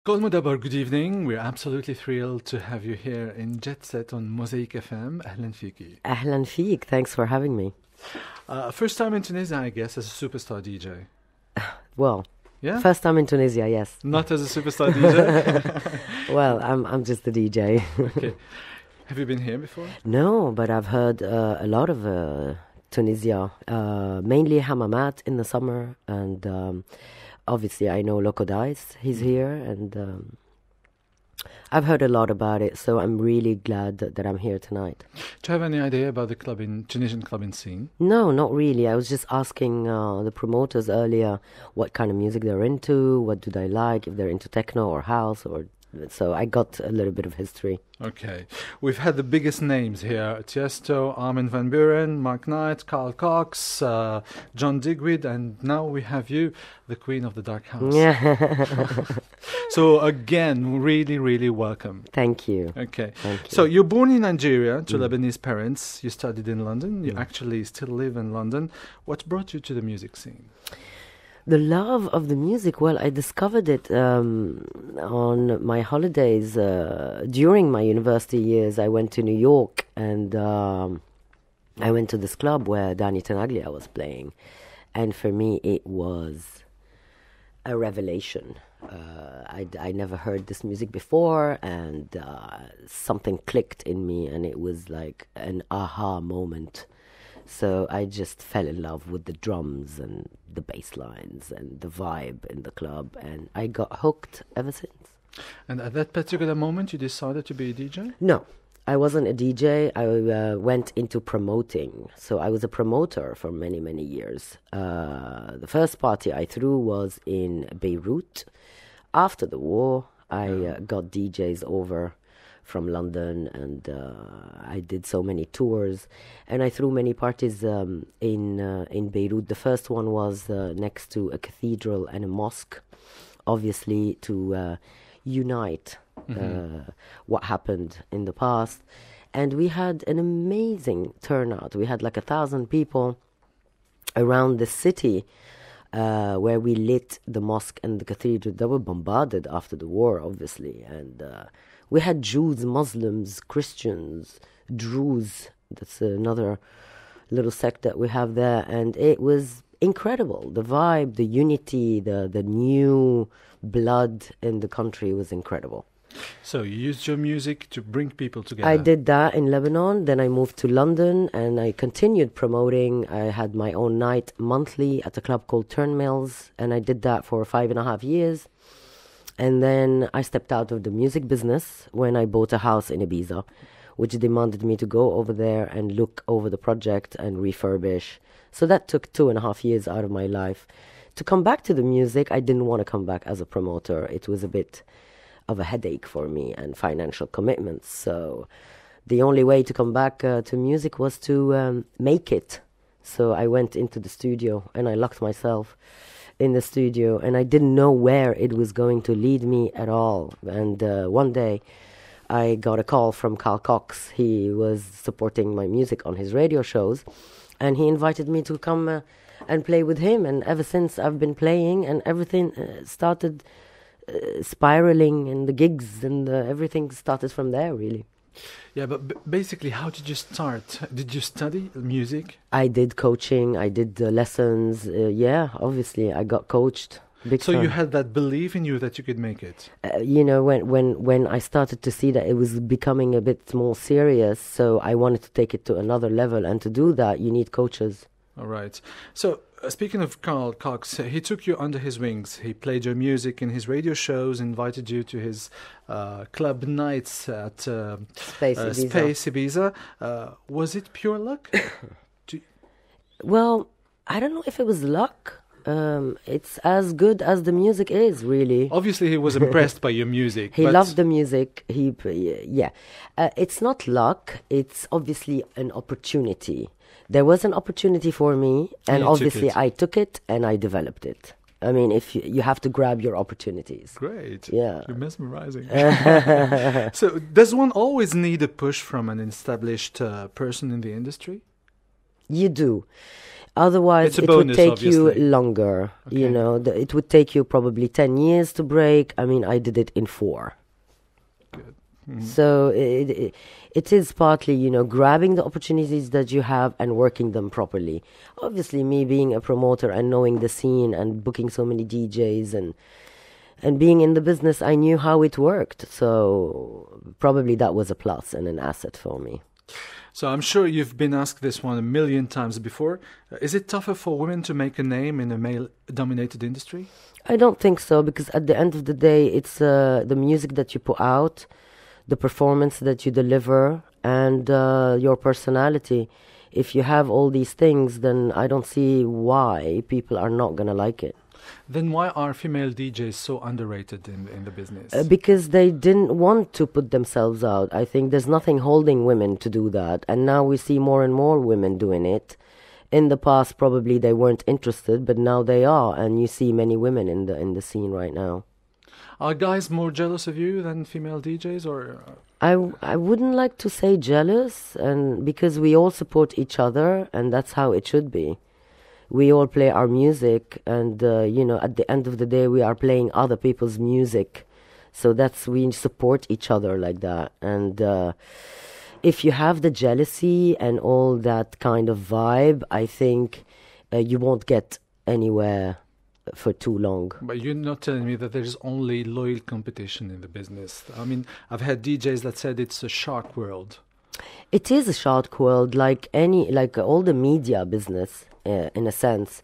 Nicole Moudaber, good evening. We're absolutely thrilled to have you here in Jet Set on Mosaic FM. أهلا فيكي. أهلا فيك. Thanks for having me. First time in Tunisia, I guess, as a superstar DJ. Well, Yeah? first time in Tunisia, yes. Not as a superstar DJ? Well, I'm just a DJ. Okay. Have you been here before? No, but I've heard a lot of Tunisia, mainly Hamamat in the summer, and obviously I know Loco Dice, he's here, and I've heard a lot about it, so I'm really glad that I'm here tonight. Do you have any idea about the Tunisian clubbing scene? No, not really. I was just asking the promoters earlier what kind of music they're into, what do they like, if they're into techno or house, or so I got a little bit of history. Okay. We've had the biggest names here. Tiesto, Armin van Buuren, Mark Knight, Carl Cox, John Digweed, and now we have you, the queen of the dark house. Yeah. So again, really, really welcome. Thank you. Okay. Thank you. So you're born in Nigeria to Lebanese parents. You studied in London. You actually still live in London. What brought you to the music scene? The love of the music, well, I discovered it on my holidays. During my university years, I went to New York, and I went to this club where Danny Tenaglia was playing. And for me, it was a revelation. I never heard this music before, and something clicked in me, and it was like an aha moment. So I just fell in love with the drums and the bass lines and the vibe in the club, and I got hooked ever since. And at that particular moment, you decided to be a DJ? No, I wasn't a DJ. I went into promoting. So I was a promoter for many, many years. The first party I threw was in Beirut. After the war, I got DJs over from London, and I did so many tours, and I threw many parties in Beirut. The first one was next to a cathedral and a mosque, obviously to unite what happened in the past. And we had an amazing turnout. We had like 1,000 people around the city where we lit the mosque and the cathedral. They were bombarded after the war, obviously, and we had Jews, Muslims, Christians, Druze. That's another little sect that we have there. And it was incredible. The vibe, the unity, the new blood in the country was incredible. So you used your music to bring people together? I did that in Lebanon. Then I moved to London, and I continued promoting. I had my own night monthly at a club called Turnmills, and I did that for 5.5 years. And then I stepped out of the music business when I bought a house in Ibiza, which demanded me to go over there and look over the project and refurbish. So that took 2.5 years out of my life. To come back to the music, I didn't want to come back as a promoter. It was a bit of a headache for me and financial commitments. So the only way to come back to music was to make it. So I went into the studio and I locked myself in the studio, and I didn't know where it was going to lead me at all. And one day I got a call from Carl Cox. He was supporting my music on his radio shows, and he invited me to come and play with him. And ever since I've been playing, and everything started spiraling, and the gigs and everything started from there, really. Yeah, but basically, how did you start? Did you study music? I did coaching, I did lessons. Yeah, obviously, I got coached. Big So time. you had that belief in you that you could make it? You know, when I started to see that it was becoming a bit more serious, so I wanted to take it to another level. And to do that, you need coaches. All right. So speaking of Carl Cox, he took you under his wings. He played your music in his radio shows, invited you to his club nights at Space Ibiza. Space Ibiza. Was it pure luck? Well, I don't know if it was luck. It's as good as the music is, really. Obviously, he was impressed by your music. He but loved the music. Yeah. It's not luck. It's obviously an opportunity. There was an opportunity for me, and obviously I took it and I developed it. I mean, if you have to grab your opportunities. Great. Yeah. You're mesmerizing. So does one always need a push from an established person in the industry? You do. Otherwise, It's a it would bonus, take you obviously. longer. You Okay. know, it would take you probably 10 years to break. I mean, I did it in 4. Good. Mhm. So it is partly, you know, grabbing the opportunities that you have and working them properly. Obviously, me being a promoter and knowing the scene and booking so many DJs and being in the business, I knew how it worked. So probably that was a plus and an asset for me. So I'm sure you've been asked this one a million times before. Is it tougher for women to make a name in a male-dominated industry? I don't think so, because at the end of the day, it's the music that you put out, the performance that you deliver, and your personality. If you have all these things, then I don't see why people are not going to like it. Then why are female DJs so underrated in the business? Because they didn't want to put themselves out. I think there's nothing holding women to do that. And now we see more and more women doing it. In the past, probably they weren't interested, but now they are. And you see many women in the scene right now. Are guys more jealous of you than female DJs, or? I wouldn't like to say jealous, and because we all support each other, and that's how it should be. We all play our music, and you know, at the end of the day, we are playing other people's music. So we support each other like that. And if you have the jealousy and all that kind of vibe, I think you won't get anywhere for too long. But you're not telling me that there's only loyal competition in the business. I mean, I've had DJs that said it's a shark world. It is a shark world, like all the media business, in a sense.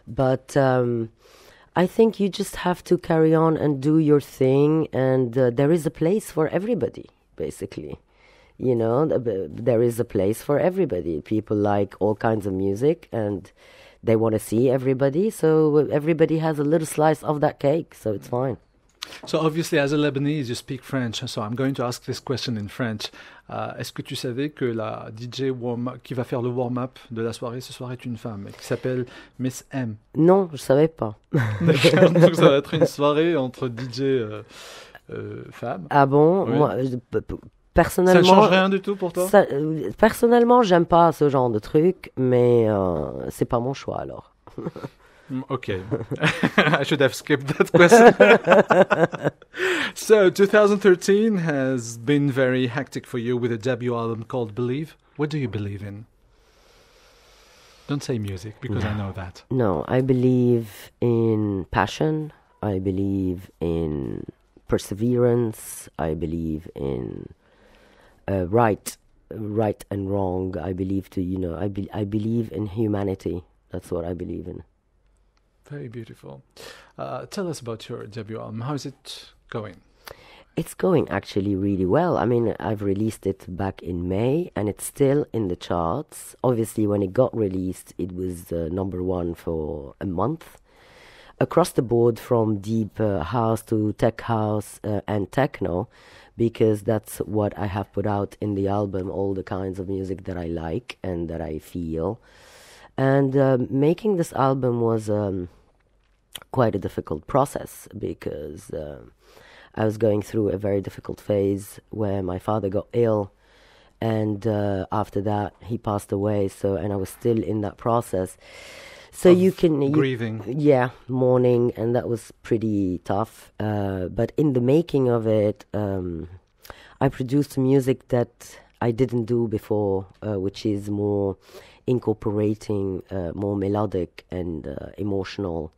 But I think you just have to carry on and do your thing, and there is a place for everybody, basically. You know, there is a place for everybody. People like all kinds of music, and they want to see everybody, so everybody has a little slice of that cake, so it's fine. So obviously, as a Lebanese, you speak French. So I'm going to ask this question in French. Est-ce que tu savais que la DJ qui va faire le warm-up de la soirée ce soir est une femme et qui s'appelle Miss M? Non, je savais pas. D'accord, donc ça va être une soirée entre DJ femmes. Ah bon? Oui. Moi, Ça personnellement, ne change rien du tout pour toi? Personnellement, j'aime pas ce genre de truc, mais c'est pas mon choix alors. Okay. I should have skipped that question. So 2013 has been very hectic for you with a debut album called Believe. What do you believe in? Don't say music, because I know that. No, I believe in passion. I believe in perseverance. I believe in right and wrong. I believe I believe in humanity. That's what I believe in. Very beautiful. Tell us about your debut album. How is it going? It's going actually really well. I mean, I've released it back in May, and it's still in the charts. Obviously, when it got released, it was #1 for a month. Across the board, from deep house to tech house and techno, because that's what I have put out in the album, all the kinds of music that I like and that I feel. And making this album was quite a difficult process, because I was going through a very difficult phase where my father got ill, and after that he passed away. And I was still in that process. So Grieving. Yeah, mourning, and that was pretty tough. But in the making of it, I produced music that I didn't do before, which is more incorporating more melodic and emotional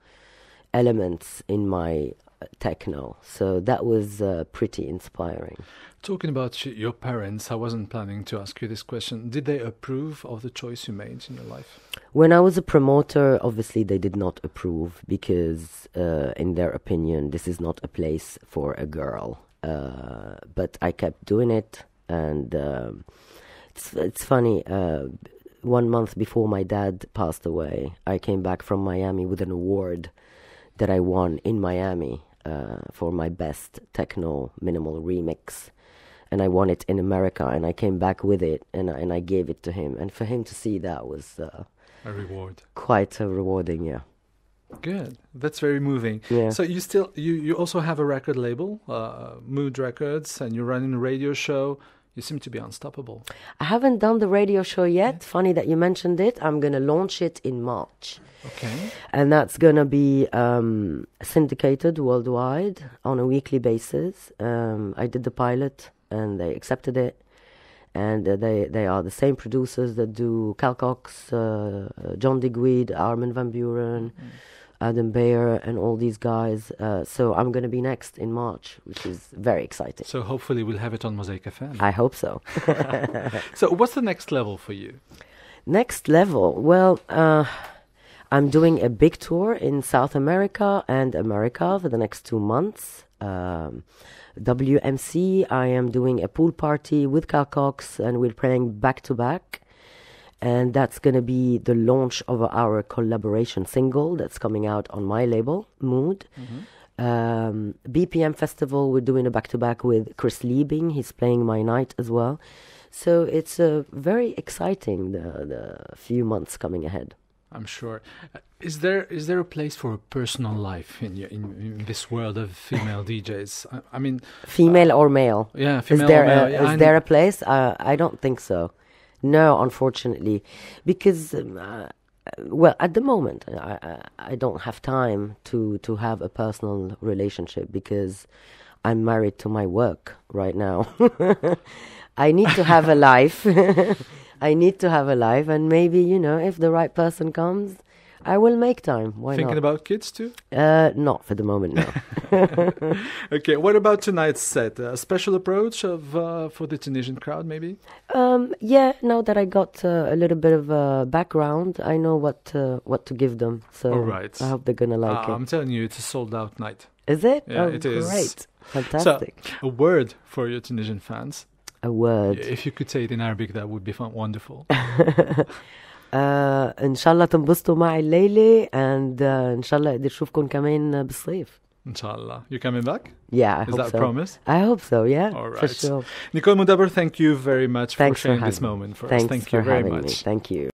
elements in my techno. So that was pretty inspiring. Talking about your parents, I wasn't planning to ask you this question. Did they approve of the choice you made in your life? When I was a promoter, obviously they did not approve, because in their opinion, this is not a place for a girl. But I kept doing it, and it's funny. 1 month before my dad passed away, I came back from Miami with an award that I won in Miami for my best techno minimal remix. And I won it in America, and I came back with it, and I gave it to him. And for him to see that was a reward. Quite rewarding, yeah. Good. That's very moving. Yeah. So you also have a record label, Mood Records, and you're running a radio show. You seem to be unstoppable. I haven't done the radio show yet. Funny that you mentioned it. I'm going to launch it in March. Okay. And that's going to be syndicated worldwide on a weekly basis. I did the pilot and they accepted it. And they are the same producers that do Cal Cox, John Digweed, Armin van Buren, Adam Beyer, and all these guys. So I'm going to be next in March, which is very exciting. So hopefully we'll have it on Mosaic FM. I hope so. So what's the next level for you? Next level? Well, I'm doing a big tour in South America and America for the next 2 months. WMC, I am doing a pool party with Cal Cox, and we're playing back to back. And that's going to be the launch of our collaboration single that's coming out on my label, Mood. BPM Festival, we're doing a back to back with Chris Liebing. He's playing my night as well. So it's very exciting, the few months coming ahead. I'm sure. Is there a place for a personal life in this world of female DJs? I mean, female or male? Yeah, female or male. Is there a place? I don't think so. No, unfortunately, because well, at the moment, I don't have time to have a personal relationship because I'm married to my work right now. I need to have a life. I need to have a life, and maybe, if the right person comes, I will make time. Why Thinking not? about kids too? Not for the moment, no. Okay, what about tonight's set? A special approach for the Tunisian crowd, maybe? Yeah, now that I got a little bit of background, I know what to give them. So All right. I hope they're going to like it. I'm telling you, it's a sold-out night. Is it? Yeah, oh, it is. Great. Fantastic. So, a word for your Tunisian fans. A word. If you could say it in Arabic, that would be wonderful. إن شاء الله تنبسطوا معي الليلة, and إن شاء الله أقدر أشوفكم كمان بالصيف. Inshallah. You coming back? Yeah, I Is hope that so. a promise? I hope so, yeah. All right. For sure. Nicole Moudaber, thank you very much Thanks for sharing for this having moment for us. Thanks Thank for you very having much. me. Thank you.